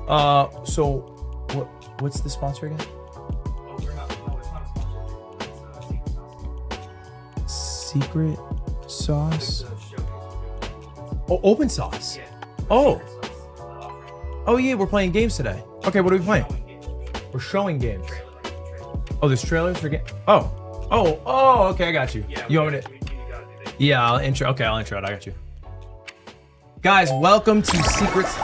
So what's the sponsor again? Oh, we're not. No, it's not a sponsor. It's a secret sauce. Secret sauce. It's a showcase. Oh, open sauce. Yeah. Oh. Secret sauce, offering. Oh yeah, we're playing games today. Okay, what are we playing? Showing games. We're showing games. Trailer. Oh, there's trailers for game. Oh. Okay, I got you. Yeah. You want me to? You gotta do that. Yeah, I'll intro. Okay, I'll intro it. I got you. Guys, welcome to Secrets.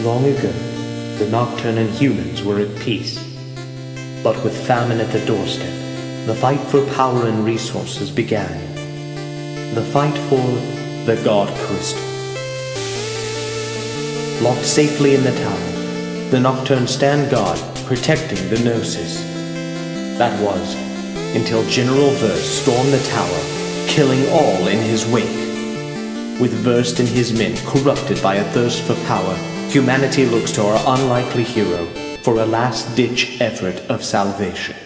Long ago, the Nocturne and humans were at peace. But with famine at the doorstep, the fight for power and resources began. The fight for the God Crystal. Locked safely in the tower, the Nocturne stand guard, protecting the Gnosis. That was, until General Verse stormed the tower, killing all in his wake. With Verse and his men corrupted by a thirst for power, humanity looks to our unlikely hero for a last-ditch effort of salvation.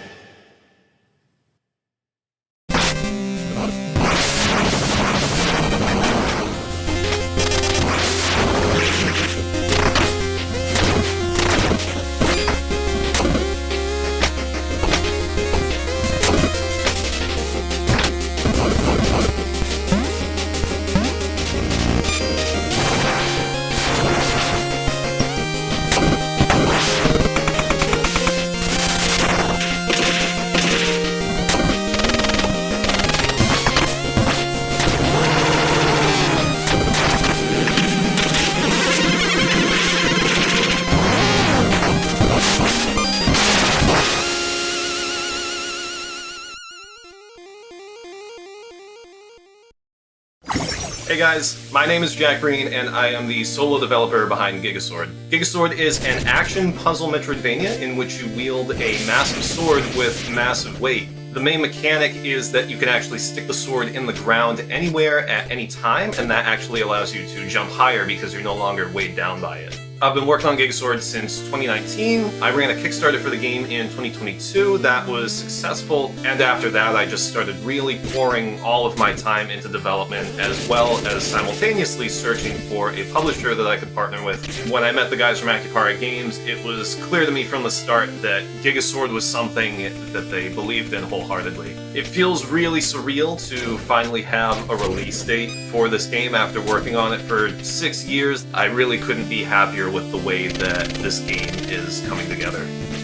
Hey guys, my name is Jack Green and I am the solo developer behind Gigasword. Gigasword is an action puzzle Metroidvania in which you wield a massive sword with massive weight. The main mechanic is that you can actually stick the sword in the ground anywhere at any time, and that actually allows you to jump higher because you're no longer weighed down by it. I've been working on Gigasword since 2019. I ran a Kickstarter for the game in 2022 that was successful, and after that I just started really pouring all of my time into development, as well as simultaneously searching for a publisher that I could partner with. When I met the guys from MycoRelic Games, it was clear to me from the start that Gigasword was something that they believed in wholeheartedly. It feels really surreal to finally have a release date for this game after working on it for 6 years. I really couldn't be happier with the way that this game is coming together.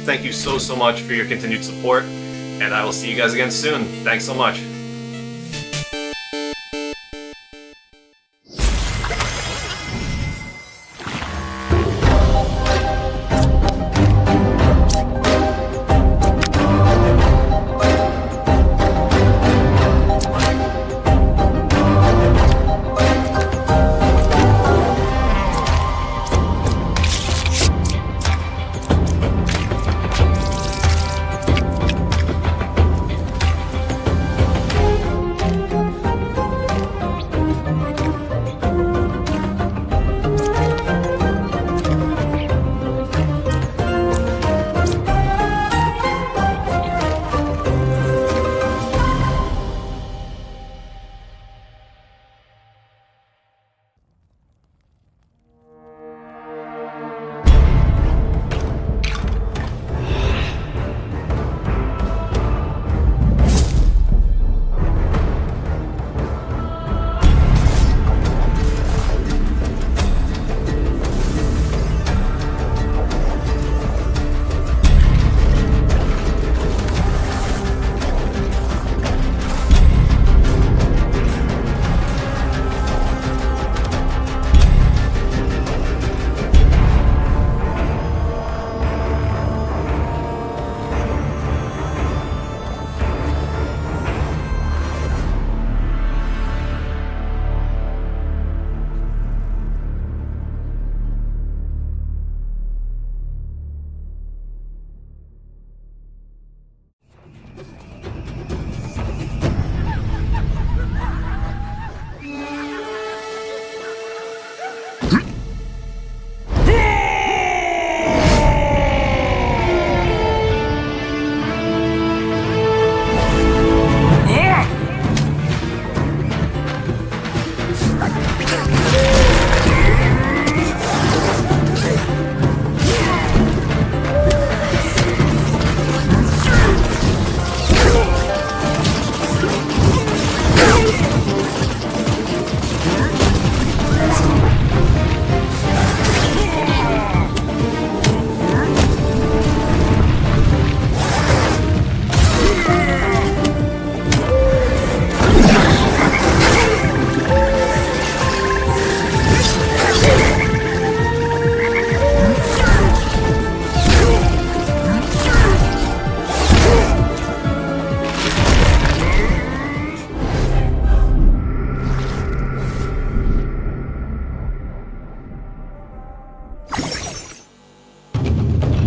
Thank you so much for your continued support, and I will see you guys again soon. Thanks so much.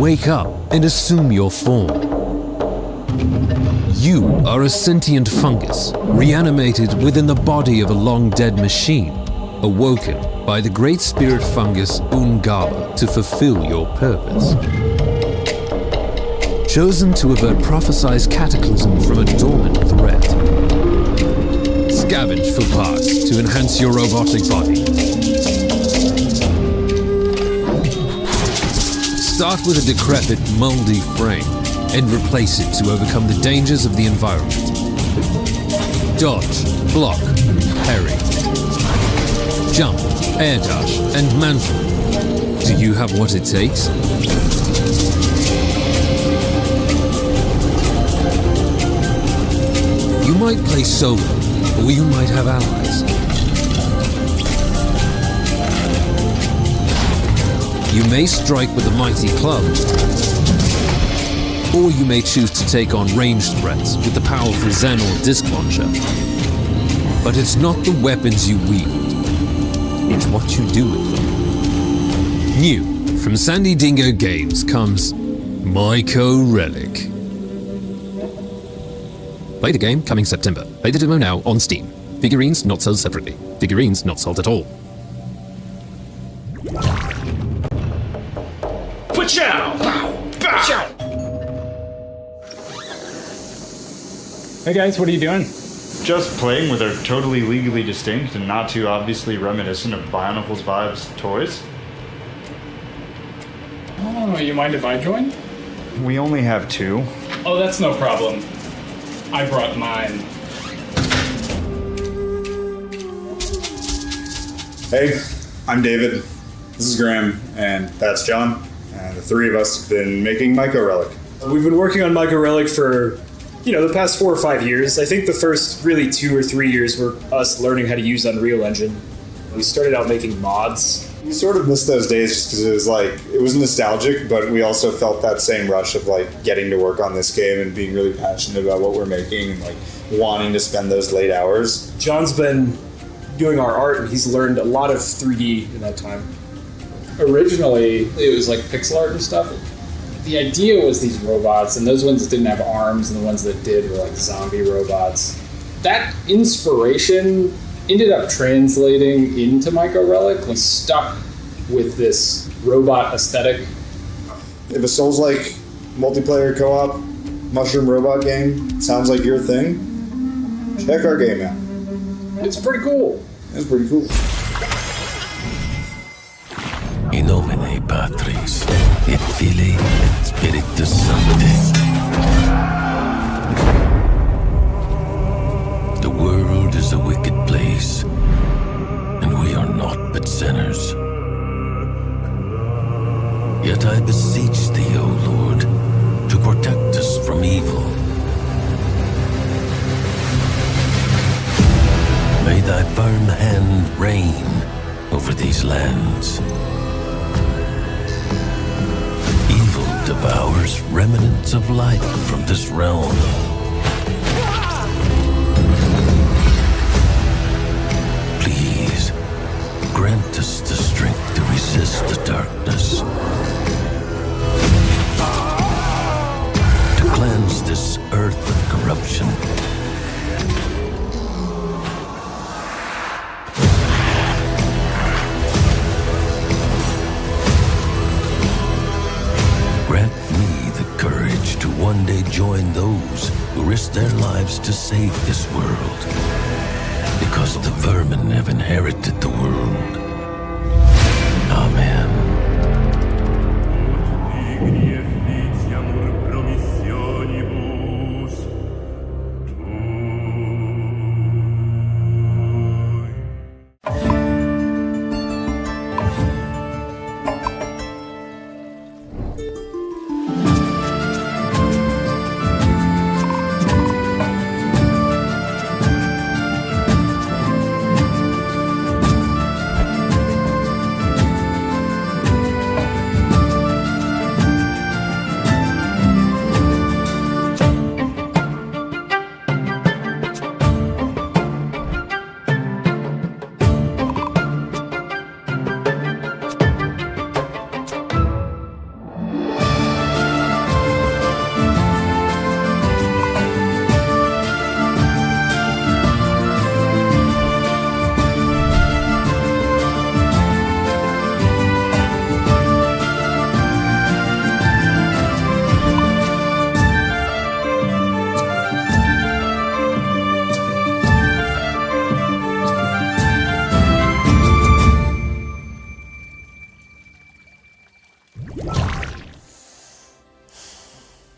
wake up and assume your form. You are a sentient fungus, reanimated within the body of a long-dead machine, awoken by the great spirit fungus Ungaba to fulfill your purpose. Chosen to avert prophesized cataclysm from a dormant threat. Scavenge for parts to enhance your robotic body. Start with a decrepit, moldy frame and replace it to overcome the dangers of the environment. Dodge, block, parry, jump, air dash, and mantle. Do you have what it takes? You might play solo, or you might have allies. You may strike with a mighty club, or you may choose to take on ranged threats with the powerful Zen or disc launcher. But it's not the weapons you wield, it's what you do with them. New from Sandy Dingo Games comes MycoRelic. Play the game coming September. Play the demo now on Steam. Figurines not sold separately. Figurines not sold at all. Pachow! Pachow! Hey guys, what are you doing? Just playing with our totally legally distinct and not too obviously reminiscent of Bionicles Vibes toys. Oh, you mind if I join? We only have 2. Oh, that's no problem. I brought mine. Hey, I'm David. This is Graham, and that's John. And the 3 of us have been making MycoRelic. We've been working on MycoRelic for, the past 4 or 5 years. I think the first really 2 or 3 years were us learning how to use Unreal Engine. We started out making mods. We sort of missed those days just because it was nostalgic, but we also felt that same rush of getting to work on this game and being really passionate about what we're making and wanting to spend those late hours. John's been doing our art, and he's learned a lot of 3D in that time. Originally, it was pixel art and stuff. The idea was these robots, and those ones that didn't have arms and the ones that did were zombie robots. That inspiration ended up translating into MycoRelic. We stuck with this robot aesthetic. If a Souls-like multiplayer co-op mushroom robot game sounds like your thing, check our game out. It's pretty cool. It's pretty cool. In nomine Patris, et Filii, et Spiritus Sancti. The world is a wicked place, and we are naught but sinners. Yet I beseech thee, O Lord, to protect us from evil. May thy firm hand reign over these lands. Evil devours remnants of life from this realm. Please, grant us the strength to resist the darkness. To cleanse this earth of corruption. Grant me the courage to one day join those who risk their lives to save this world. Because the vermin have inherited the world. Amen.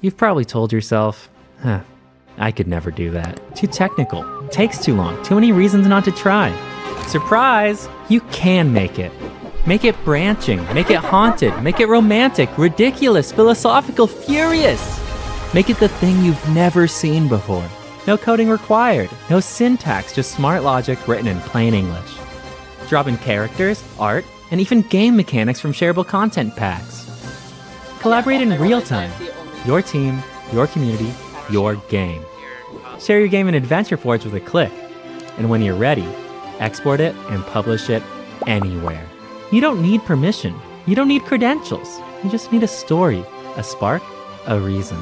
You've probably told yourself, I could never do that. Too technical, takes too long, too many reasons not to try. Surprise! You can make it. Make it branching, make it haunted, make it romantic, ridiculous, philosophical, furious. Make it the thing you've never seen before. No coding required, no syntax, just smart logic written in plain English. Drop in characters, art, and even game mechanics from shareable content packs. Collaborate in real time. Your team, your community, your game. Share your game in Adventure Forge with a click. And when you're ready, export it and publish it anywhere. You don't need permission. You don't need credentials. You just need a story, a spark, a reason.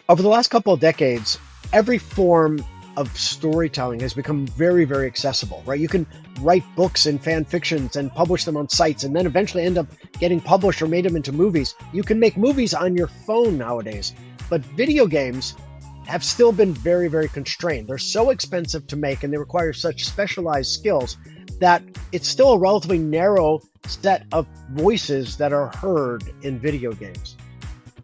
Over the last couple of decades, every form of storytelling has become very, very accessible, right? You can write books and fan fictions and publish them on sites and then eventually end up getting published or made them into movies. You can make movies on your phone nowadays, but video games have still been very, very constrained. They're so expensive to make and they require such specialized skills that it's still a relatively narrow set of voices that are heard in video games.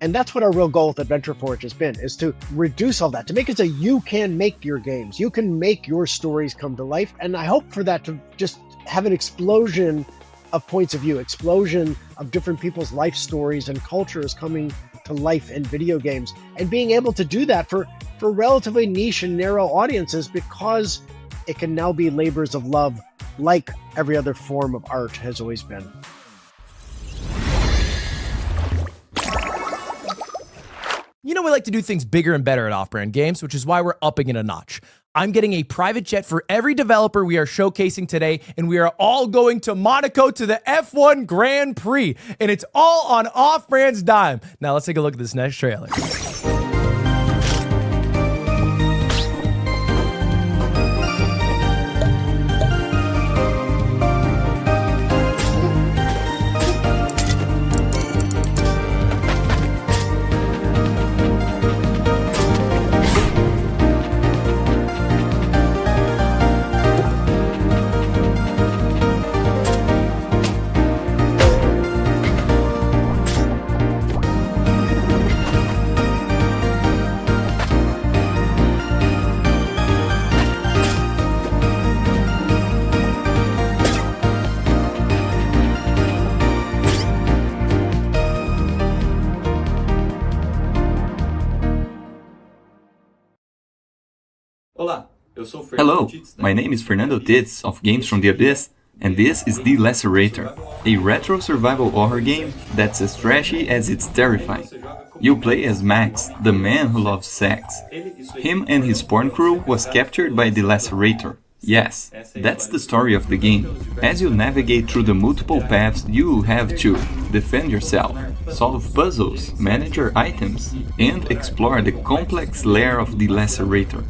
And that's what our real goal with Adventure Forge has been, is to reduce all that, to make it so you can make your games. You can make your stories come to life. And I hope for that to just have an explosion of points of view, explosion of different people's life stories and cultures coming to life in video games, and being able to do that for relatively niche and narrow audiences, because it can now be labors of love like every other form of art has always been. You know, we like to do things bigger and better at Off-Brand Games, which is why we're upping it a notch. I'm getting a private jet for every developer we are showcasing today, and we are all going to Monaco to the F1 Grand Prix, and it's all on Off-Brand's dime. Now let's take a look at this next trailer. Hello, my name is Fernando Titz of Games from the Abyss, and this is The Lacerator, a retro survival horror game that's as trashy as it's terrifying. You play as Max, the man who loves sex. Him and his porn crew was captured by the Lacerator. Yes, that's the story of the game. As you navigate through the multiple paths, you have to defend yourself, solve puzzles, manage your items, and explore the complex lair of the Lacerator.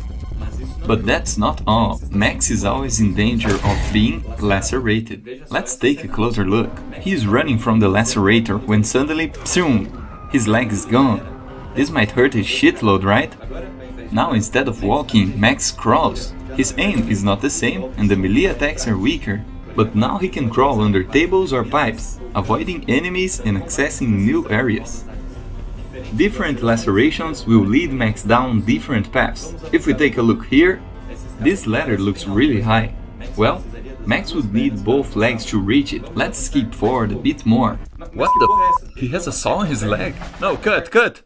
But that's not all. Max is always in danger of being lacerated. Let's take a closer look. He's running from the Lacerator when suddenly, psoom, his leg is gone. This might hurt a shitload, right? Now instead of walking, Max crawls. His aim is not the same and the melee attacks are weaker. But now he can crawl under tables or pipes, avoiding enemies and accessing new areas. Different lacerations will lead Max down different paths. If we take a look here, this ladder looks really high. Well, Max would need both legs to reach it. Let's skip forward a bit more. What the f? He has a saw in his leg? No, cut!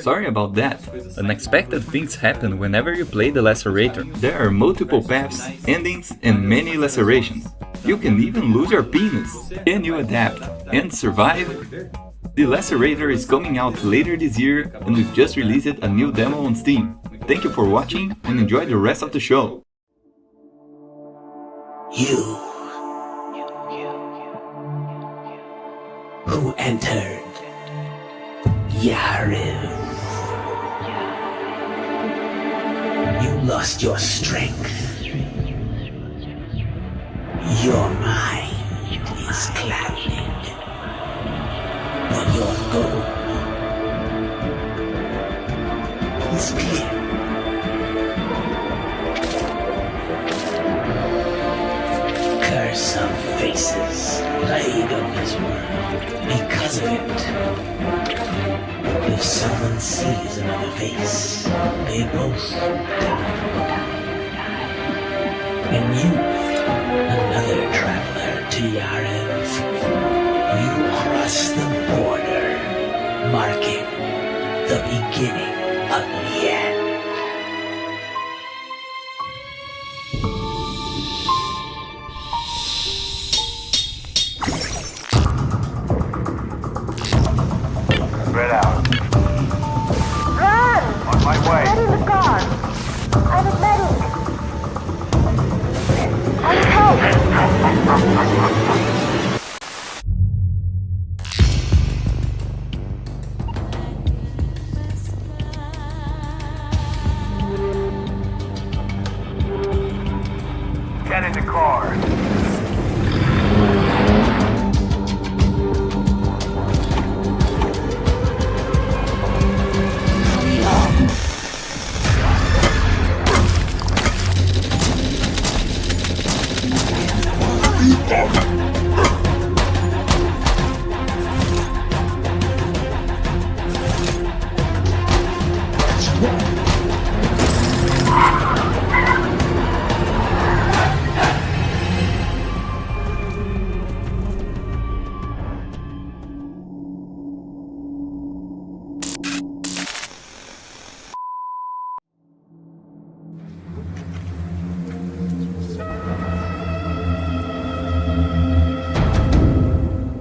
Sorry about that. Unexpected things happen whenever you play the Lacerator. There are multiple paths, endings, and many lacerations. You can even lose your penis. Can you adapt and survive? The Lacerator is coming out later this year, and we've just released a new demo on Steam. Thank you for watching and enjoy the rest of the show. You who entered Yariv, you lost your strength. Your mind is clouded, but your goal is clear. Curse of faces, plague of this world, because of it. If someone sees another face, they both die. And you, another traveler to Yarev, you cross the border, marking the beginning of the end. Spread out. Run! On my way. Ready the guard. I'm ready. I'm help. Get in the car.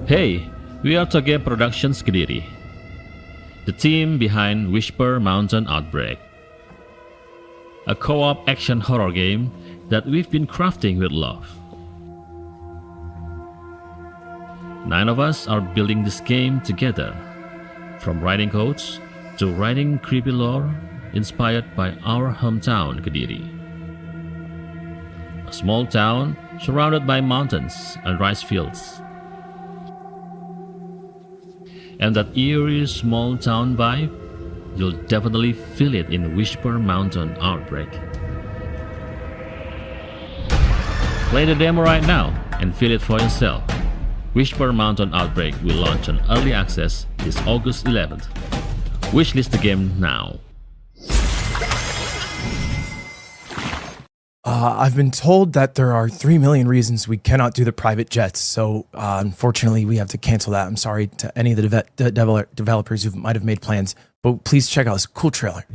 Hey, we are Toge Productions Kediri, the team behind Whisper Mountain Outbreak, a co-op action horror game that we've been crafting with love. 9 of us are building this game together, from writing codes to writing creepy lore inspired by our hometown Kediri. A small town surrounded by mountains and rice fields. And that eerie small town vibe, you'll definitely feel it in Whisper Mountain Outbreak. Play the demo right now and feel it for yourself. Whisper Mountain Outbreak will launch on early access this August 11th. Wishlist the game now. I've been told that there are 3 million reasons we cannot do the private jets, so unfortunately we have to cancel that. I'm sorry to any of the developers who might have made plans, but please check out this cool trailer.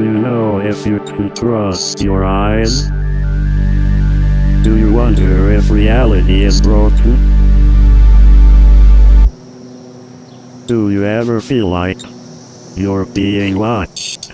Do you know if you can trust your eyes? Do you wonder if reality is broken? Do you ever feel like you're being watched?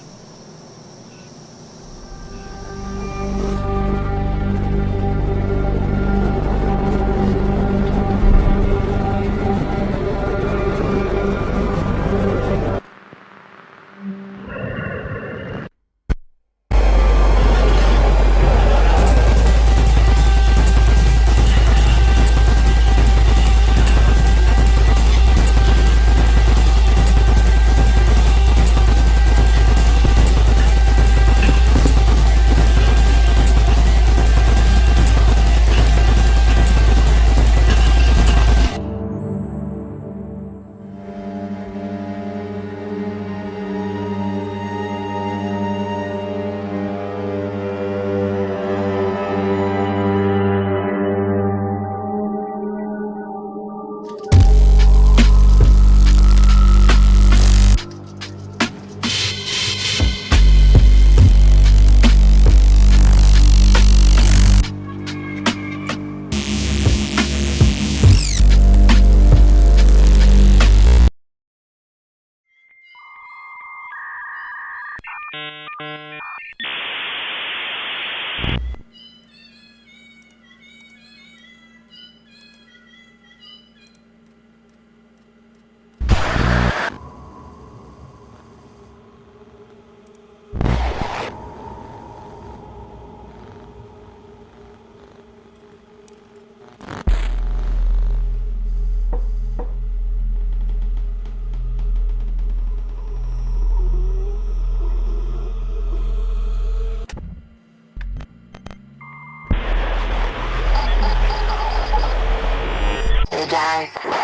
The dark web.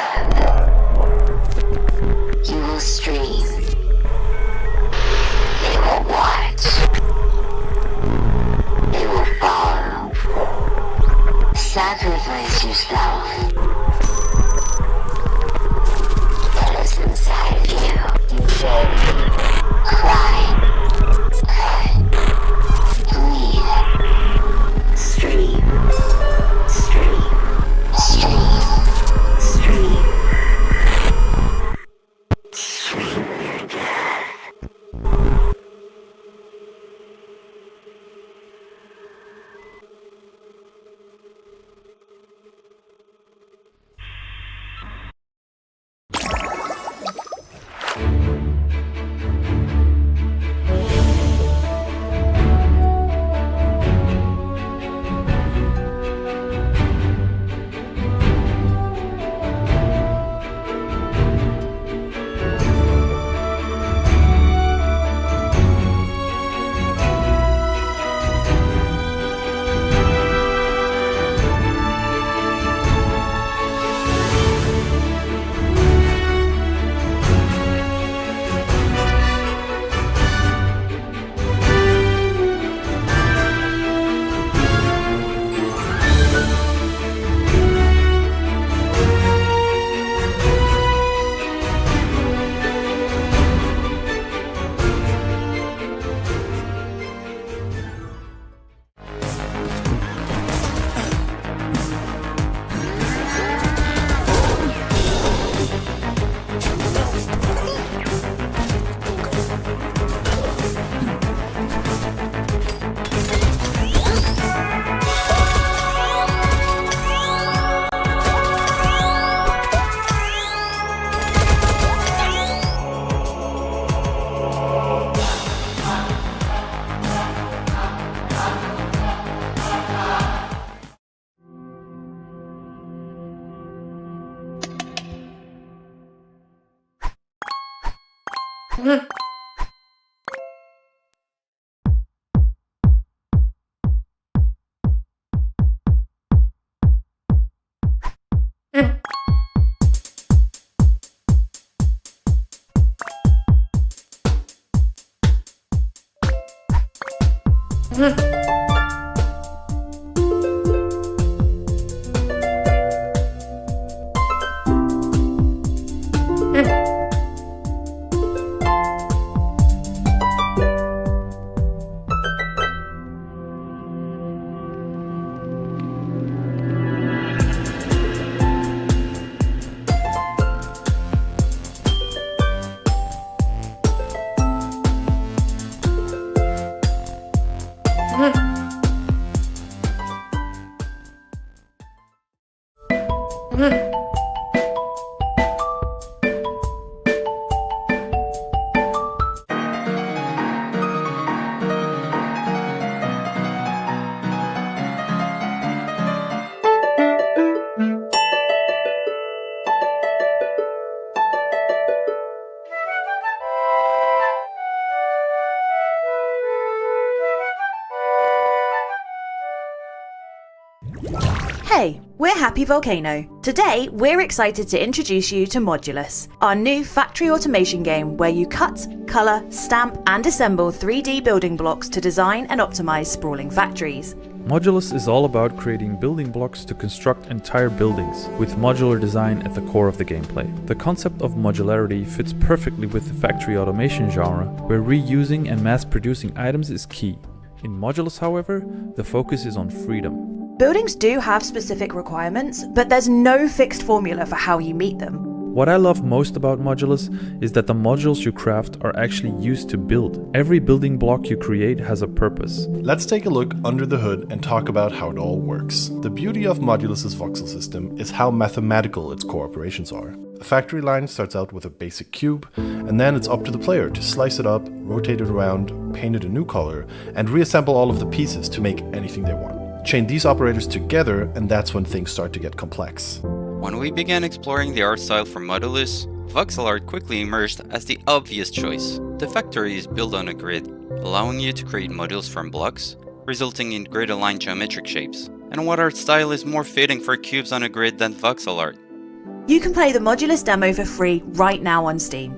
You will stream. They will watch. They will follow. Sacrifice yourself. What is inside of you? Cry. Bleed. Stream. Stream. Stream. Stream. Stream your death. Hey, we're Happy Volcano. Today, we're excited to introduce you to Modulus, our new factory automation game where you cut, colour, stamp and assemble 3D building blocks to design and optimise sprawling factories. Modulus is all about creating building blocks to construct entire buildings, with modular design at the core of the gameplay. The concept of modularity fits perfectly with the factory automation genre, where reusing and mass-producing items is key. In Modulus, however, the focus is on freedom. Buildings do have specific requirements, but there's no fixed formula for how you meet them. What I love most about Modulus is that the modules you craft are actually used to build. Every building block you create has a purpose. Let's take a look under the hood and talk about how it all works. The beauty of Modulus's voxel system is how mathematical its core operations are. A factory line starts out with a basic cube, and then it's up to the player to slice it up, rotate it around, paint it a new color, and reassemble all of the pieces to make anything they want. Chain these operators together, and that's when things start to get complex. When we began exploring the art style for Modulus, voxel art quickly emerged as the obvious choice. The factory is built on a grid, allowing you to create modules from blocks, resulting in grid-aligned geometric shapes. And what art style is more fitting for cubes on a grid than voxel art? You can play the Modulus demo for free right now on Steam.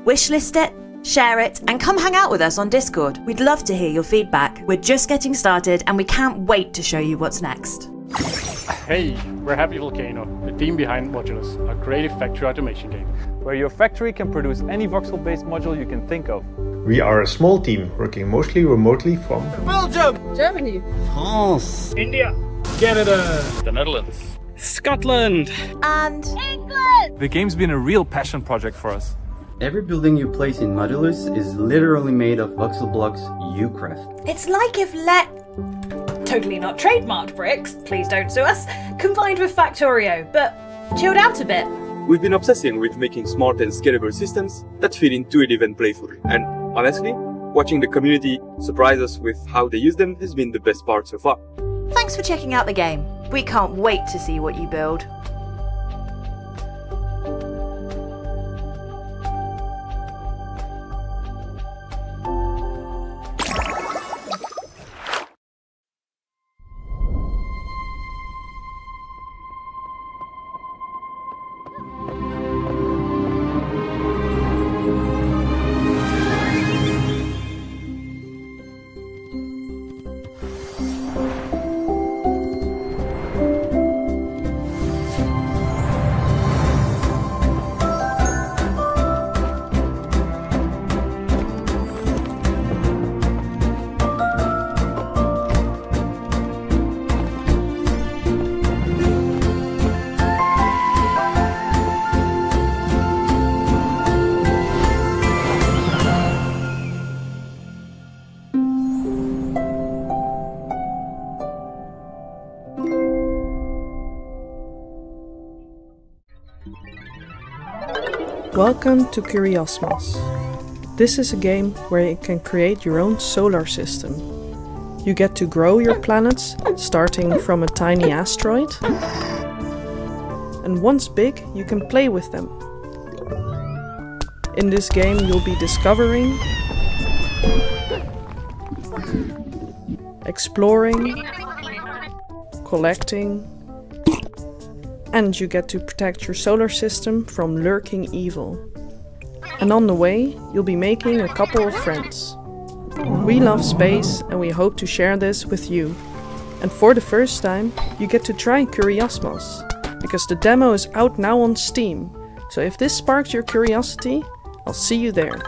Wishlist it, share it, and come hang out with us on Discord. We'd love to hear your feedback. We're just getting started and we can't wait to show you what's next. Hey, we're Happy Volcano, the team behind Modulus, a creative factory automation game, where your factory can produce any voxel-based module you can think of. We are a small team working mostly remotely from Belgium, Germany, France, India, Canada, the Netherlands, Scotland, and England! The game's been a real passion project for us. Every building you place in Modulus is literally made of voxel blocks you craft. It's like if totally not trademarked bricks, please don't sue us, combined with Factorio, but chilled out a bit. We've been obsessing with making smart and scalable systems that feel intuitive and playful. And honestly, watching the community surprise us with how they use them has been the best part so far. Thanks for checking out the game. We can't wait to see what you build. Welcome to Curiosmos. This is a game where you can create your own solar system. You get to grow your planets, starting from a tiny asteroid. And once big, you can play with them. In this game, you'll be discovering, exploring, collecting, and you get to protect your solar system from lurking evil. And on the way, you'll be making a couple of friends. We love space and we hope to share this with you. And for the first time, you get to try Curiosmos, because the demo is out now on Steam. So if this sparks your curiosity, I'll see you there.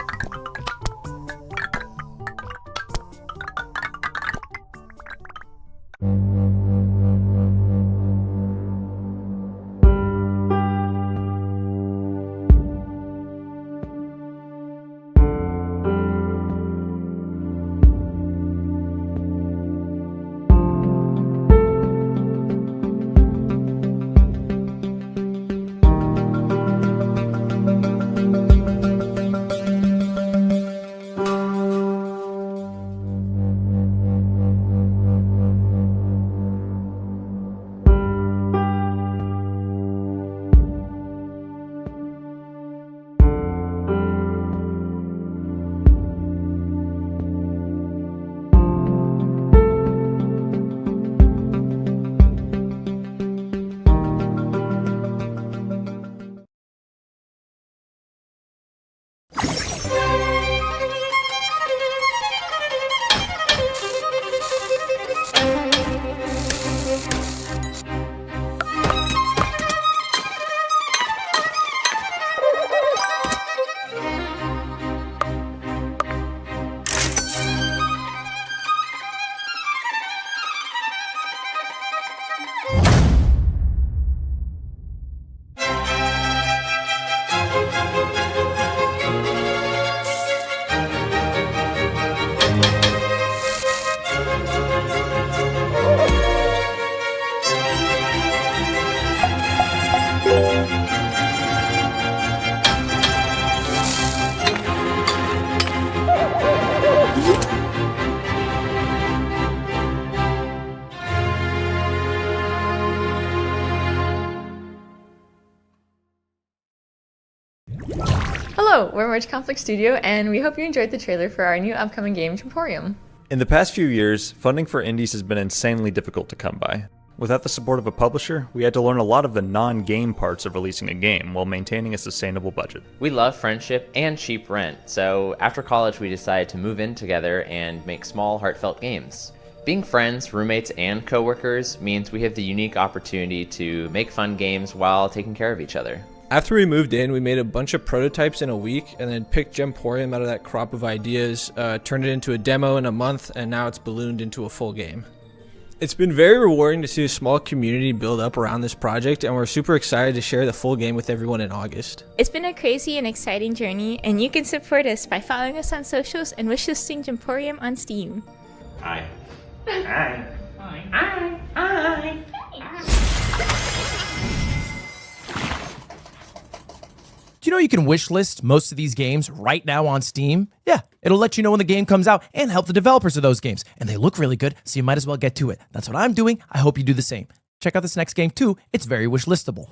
Hello, we're Merge Conflict Studio, and we hope you enjoyed the trailer for our new upcoming game, Emporium. In the past few years, funding for indies has been insanely difficult to come by. Without the support of a publisher, we had to learn a lot of the non-game parts of releasing a game while maintaining a sustainable budget. We love friendship and cheap rent, so after college we decided to move in together and make small, heartfelt games. Being friends, roommates, and coworkers means we have the unique opportunity to make fun games while taking care of each other. After we moved in, we made a bunch of prototypes in a week and then picked Emporium out of that crop of ideas, turned it into a demo in a month, and now it's ballooned into a full game. It's been very rewarding to see a small community build up around this project, and we're super excited to share the full game with everyone in August. It's been a crazy and exciting journey, and you can support us by following us on socials and wishlisting Emporium on Steam. Aye. Aye. Aye. Aye. Do you know you can wishlist most of these games right now on Steam? Yeah, it'll let you know when the game comes out and help the developers of those games. And they look really good, so you might as well get to it. That's what I'm doing. I hope you do the same. Check out this next game too. It's very wishlistable.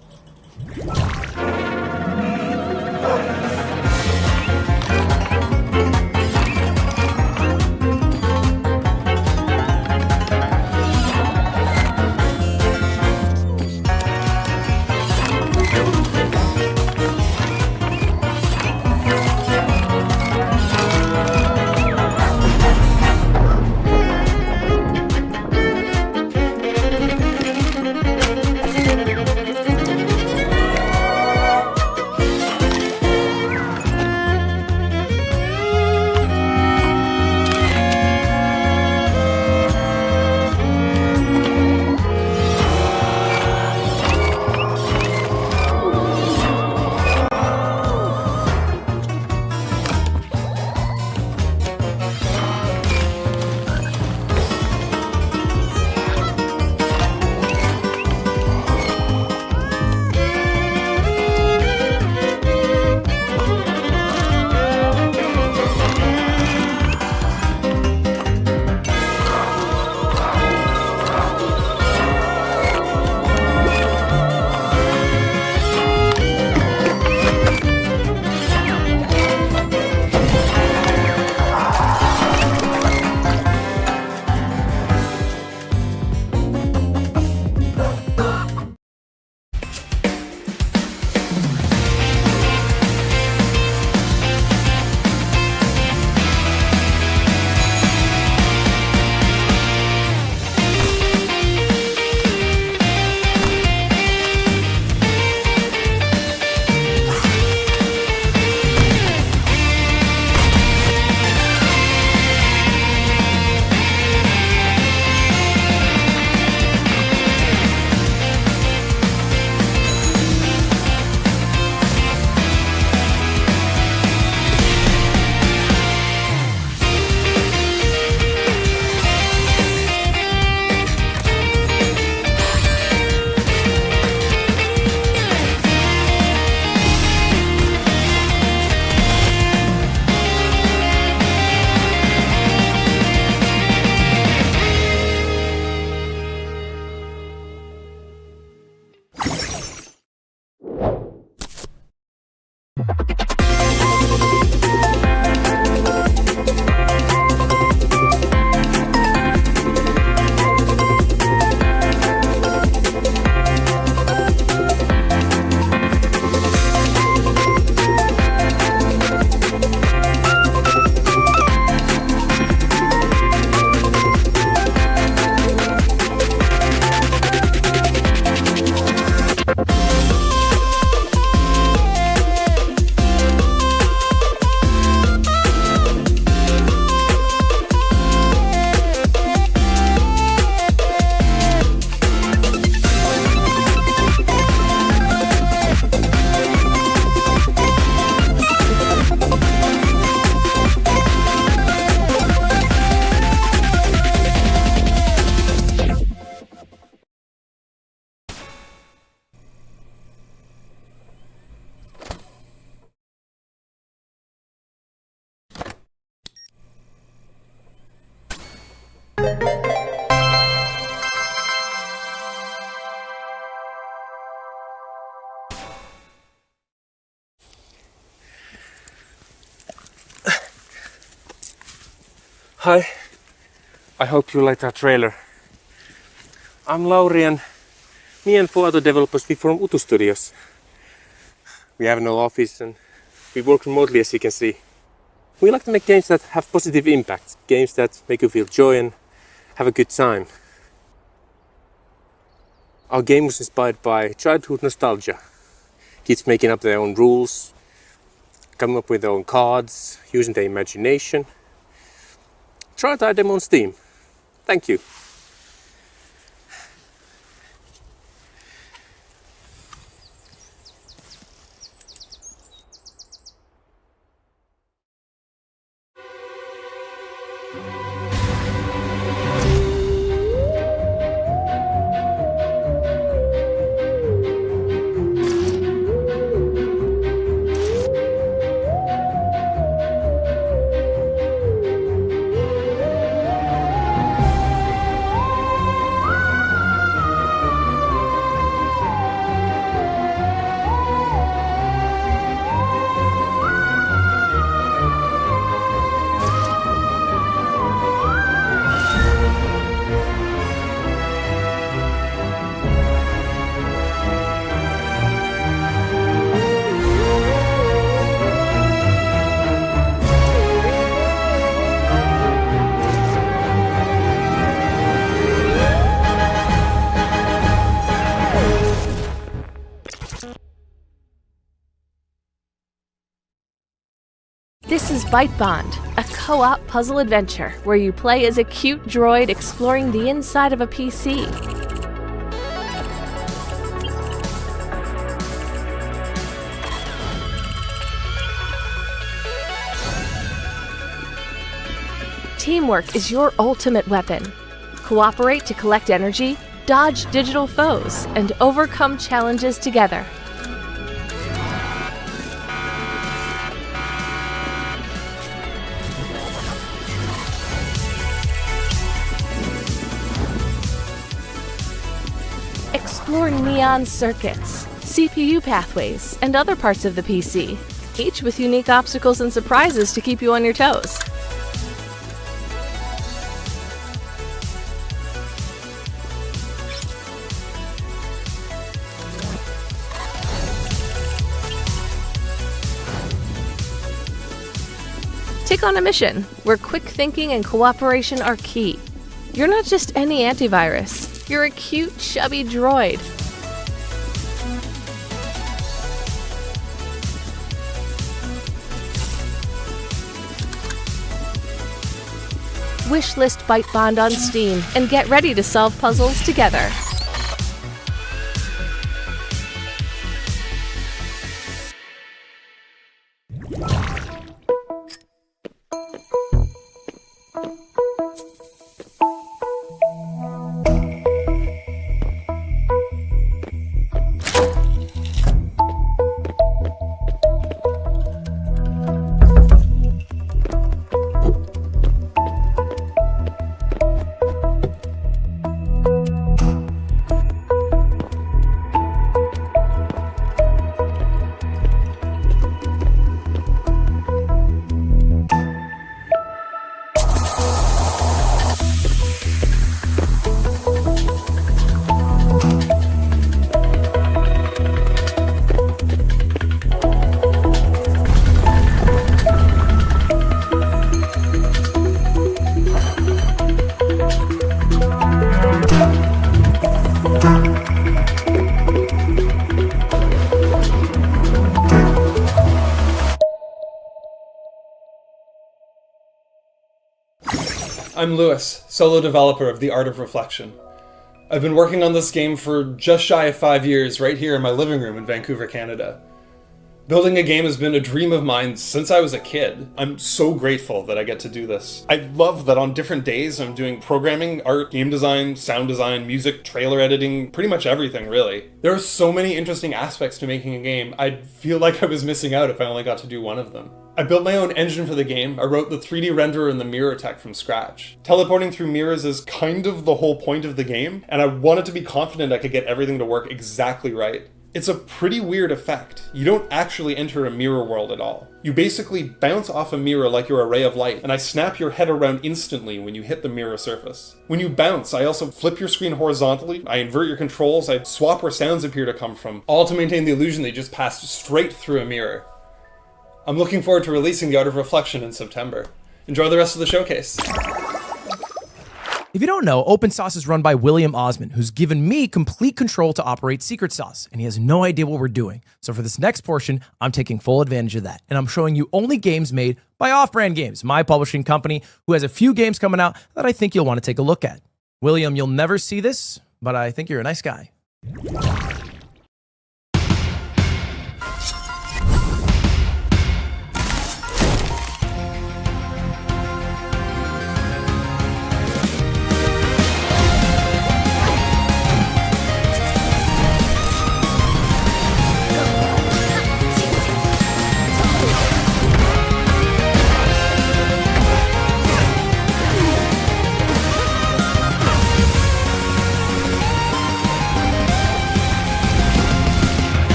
Hi, I hope you liked our trailer. I'm Lauri and me and 4 other developers, we from Utu Studios. We have no office and we work remotely, as you can see. We like to make games that have positive impact, games that make you feel joy and have a good time. Our game was inspired by childhood nostalgia. Kids making up their own rules, coming up with their own cards, using their imagination. Try out our demo on Steam. Thank you. This is Bite Bond, a co-op puzzle adventure where you play as a cute droid exploring the inside of a PC. Teamwork is your ultimate weapon. Cooperate to collect energy, dodge digital foes, and overcome challenges together. Explore neon circuits, CPU pathways, and other parts of the PC, each with unique obstacles and surprises to keep you on your toes. Take on a mission where quick thinking and cooperation are key. You're not just any antivirus. You're a cute, chubby droid. Wishlist Bite Bond on Steam and get ready to solve puzzles together. I'm Lewis, solo developer of The Art of Reflection. I've been working on this game for just shy of 5 years right here in my living room in Vancouver, Canada. Building a game has been a dream of mine since I was a kid. I'm so grateful that I get to do this. I love that on different days I'm doing programming, art, game design, sound design, music, trailer editing, pretty much everything really. There are so many interesting aspects to making a game, I'd feel like I was missing out if I only got to do one of them. I built my own engine for the game. I wrote the 3D renderer and the mirror tech from scratch. Teleporting through mirrors is kind of the whole point of the game, and I wanted to be confident I could get everything to work exactly right. It's a pretty weird effect. You don't actually enter a mirror world at all. You basically bounce off a mirror like you're a ray of light, and I snap your head around instantly when you hit the mirror surface. When you bounce, I also flip your screen horizontally, I invert your controls, I swap where sounds appear to come from, all to maintain the illusion that you just passed straight through a mirror. I'm looking forward to releasing The Art of Reflection in September. Enjoy the rest of the showcase. If you don't know, Open Sauce is run by William Osmond, who's given me complete control to operate Secret Sauce, and he has no idea what we're doing. So for this next portion, I'm taking full advantage of that, and I'm showing you only games made by Off-Brand Games, my publishing company, who has a few games coming out that I think you'll want to take a look at. William, you'll never see this, but I think you're a nice guy.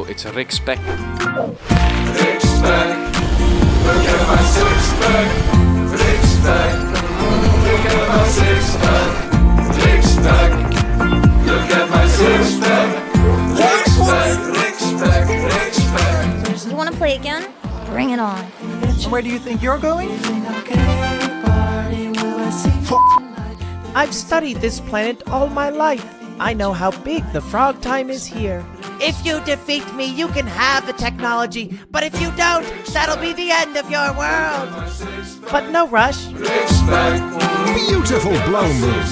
It's a Rick Spec. Rick Spec, look at my six-pack. Rick Spec, look at my six-pack. Rick Spec, look at my six-pack. Rick Spec, Rick Spec, Rick Spec. You want to play again? Bring it on. Where do you think you're going? I've studied this planet all my life. I know how big the frog time is here. If you defeat me, you can have the technology, but if you don't, that'll be the end of your world. But no rush. Beautiful blow move.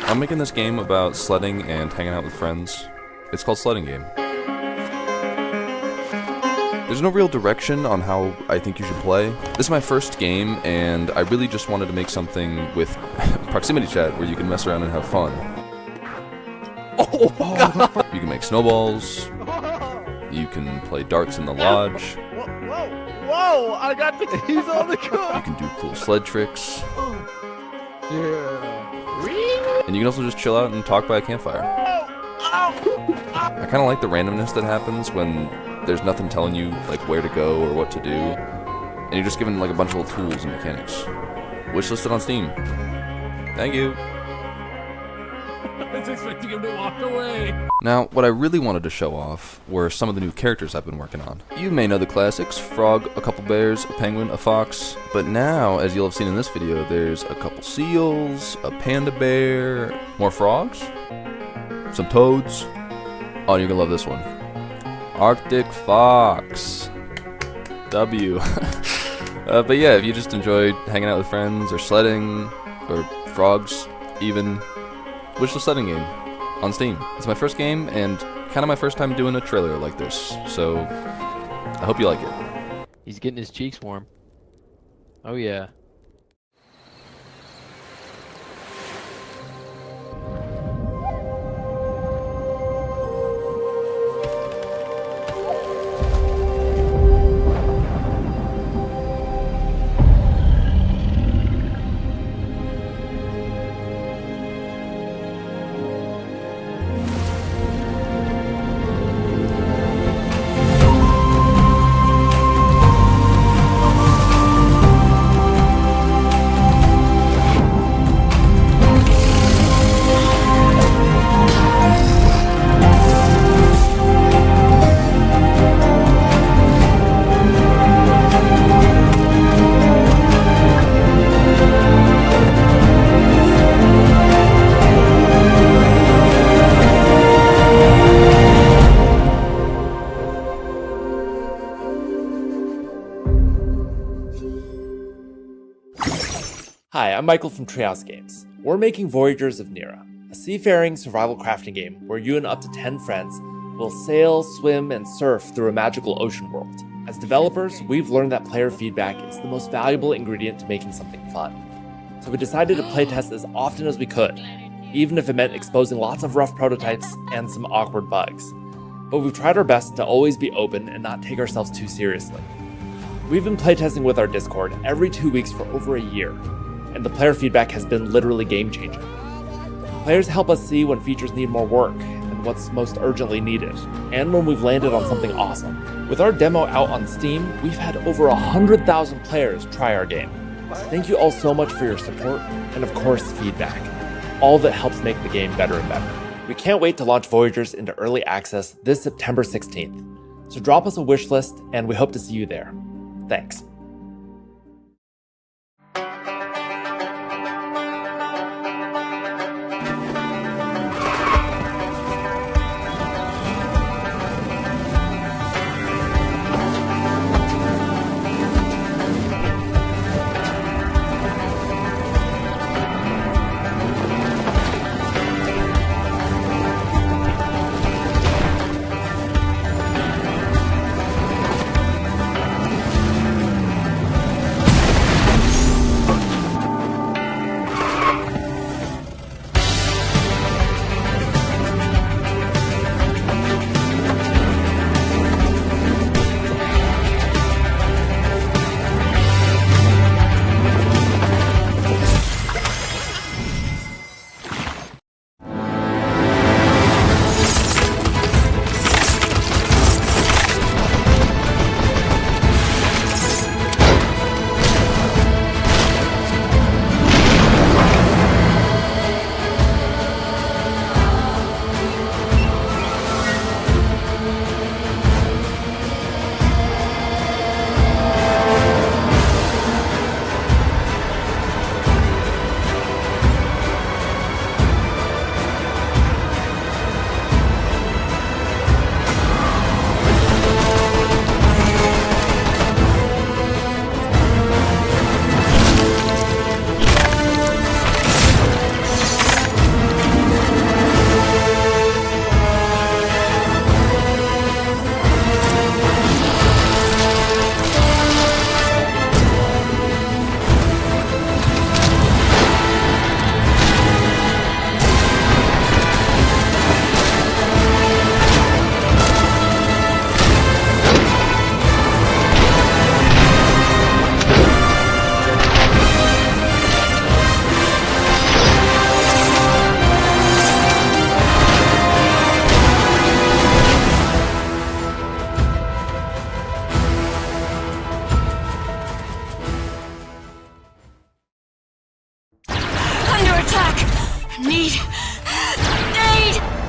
I'm making this game about sledding and hanging out with friends. It's called Sledding Game. There's no real direction on how I think you should play. This is my first game, and I really just wanted to make something with proximity chat where you can mess around and have fun. Oh, God. You can make snowballs. You can play darts in the lodge. Whoa! I got the keys on the car! You can do cool sled tricks. Yeah. And you can also just chill out and talk by a campfire. I kind of like the randomness that happens when there's nothing telling you like where to go or what to do, and you're just given like a bunch of little tools and mechanics. Wishlisted on Steam. Thank you. I was expecting him to walk away. Now, what I really wanted to show off were some of the new characters I've been working on. You may know the classics: frog, a couple bears, a penguin, a fox. But now, as you'll have seen in this video, there's a couple seals, a panda bear, more frogs, some toads. Oh, you're gonna love this one. Arctic fox. W. But yeah, if you just enjoyed hanging out with friends or sledding or frogs even, wishlist setting game on Steam. It's my first game and kind of my first time doing a trailer like this, so I hope you like it. He's getting his cheeks warm. Oh yeah. Hi, I'm Michael from Treehouse Games. We're making Voyagers of Nera, a seafaring survival crafting game where you and up to 10 friends will sail, swim, and surf through a magical ocean world. As developers, we've learned that player feedback is the most valuable ingredient to making something fun. So we decided to playtest as often as we could, even if it meant exposing lots of rough prototypes and some awkward bugs. But we've tried our best to always be open and not take ourselves too seriously. We've been playtesting with our Discord every 2 weeks for over a year, and the player feedback has been literally game-changing. Players help us see when features need more work and what's most urgently needed, and when we've landed on something awesome. With our demo out on Steam, we've had over 100,000 players try our game. Thank you all so much for your support, and of course, feedback. All that helps make the game better and better. We can't wait to launch Voyagers into early access this September 16th. So drop us a wish list, and we hope to see you there. Thanks.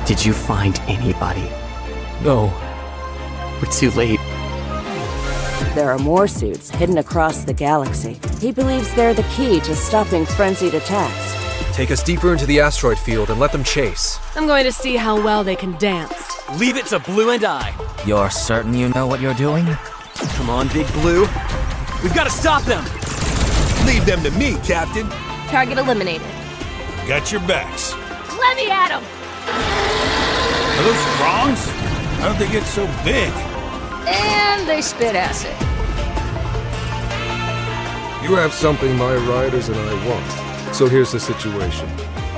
Did you find anybody? No. We're too late. There are more suits hidden across the galaxy. He believes they're the key to stopping frenzied attacks. Take us deeper into the asteroid field and let them chase. I'm going to see how well they can dance. Leave it to Blue and I. You're certain you know what you're doing? Come on, Big Blue. We've got to stop them. Leave them to me, Captain. Target eliminated. Got your backs. Let me at him! Are those frogs? How did they get so big? And they spit acid. You have something my riders and I want. So here's the situation.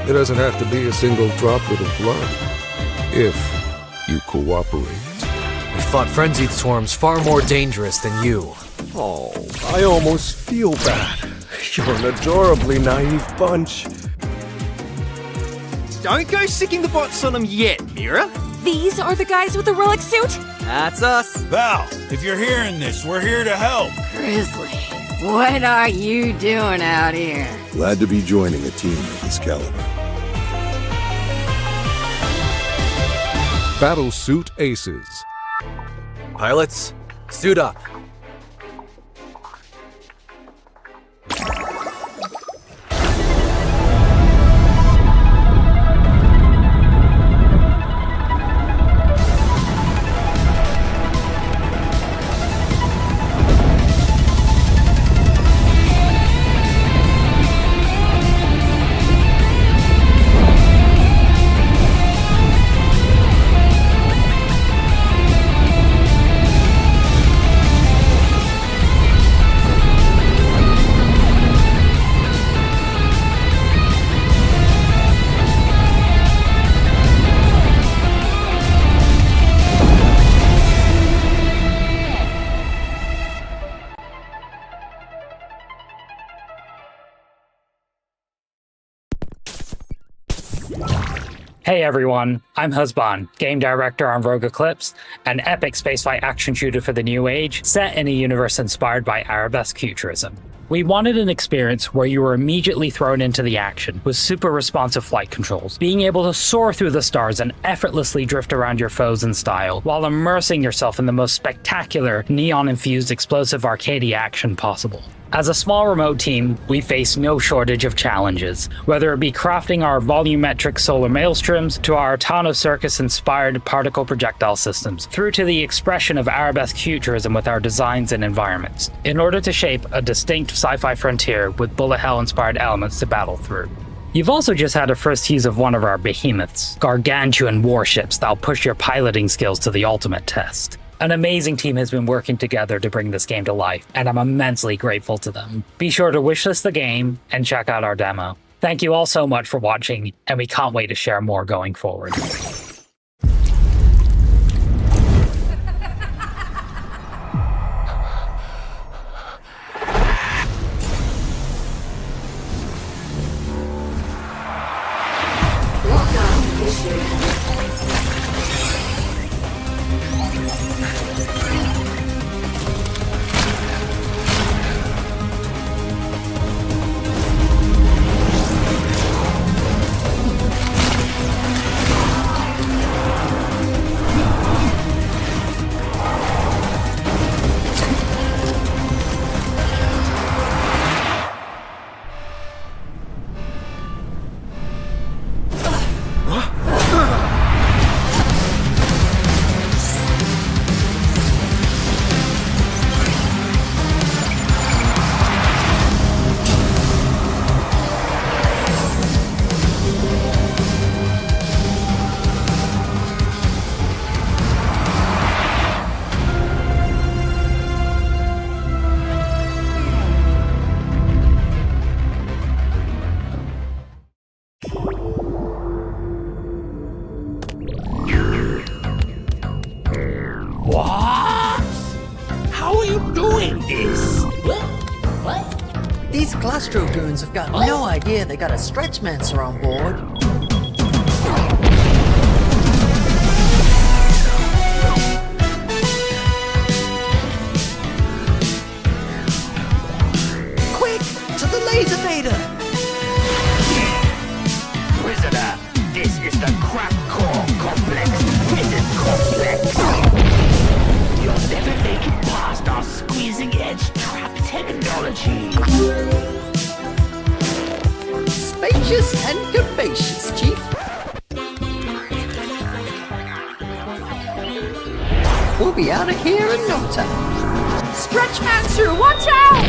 It doesn't have to be a single droplet of blood. If you cooperate. We fought frenzied swarms far more dangerous than you. Oh, I almost feel bad. You're an adorably naive bunch. Don't go sicking the bots on them yet, Mira. These are the guys with the Relic suit? That's us. Val, if you're hearing this, we're here to help. Grizzly, what are you doing out here? Glad to be joining a team of this caliber. Battle Suit Aces. Pilots, suit up. Hey everyone, I'm Husband, game director on Rogue Eclipse, an epic spaceflight action shooter for the new age, set in a universe inspired by arabesque futurism. We wanted an experience where you were immediately thrown into the action with super responsive flight controls, being able to soar through the stars and effortlessly drift around your foes in style, while immersing yourself in the most spectacular, neon-infused explosive arcade action possible. As a small remote team, we face no shortage of challenges, whether it be crafting our volumetric solar maelstroms to our Tano Circus-inspired particle projectile systems, through to the expression of arabesque futurism with our designs and environments, in order to shape a distinct sci-fi frontier with bullet hell-inspired elements to battle through. You've also just had a first tease of one of our behemoths, gargantuan warships that'll push your piloting skills to the ultimate test. An amazing team has been working together to bring this game to life, and I'm immensely grateful to them. Be sure to wishlist the game and check out our demo. Thank you all so much for watching, and we can't wait to share more going forward. What? How are you doing this? What? These Glastro goons have got no idea they got a Stretchmancer on board. Quick, to the laser beta! Prisoner, this is the Crap Core Complex Prison Complex. You'll never make it past our squeezing edge trap technology. Spacious and capacious, Chief. We'll be out of here in no time. Stretchmancer, watch out!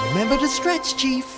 Remember stretch, Chief.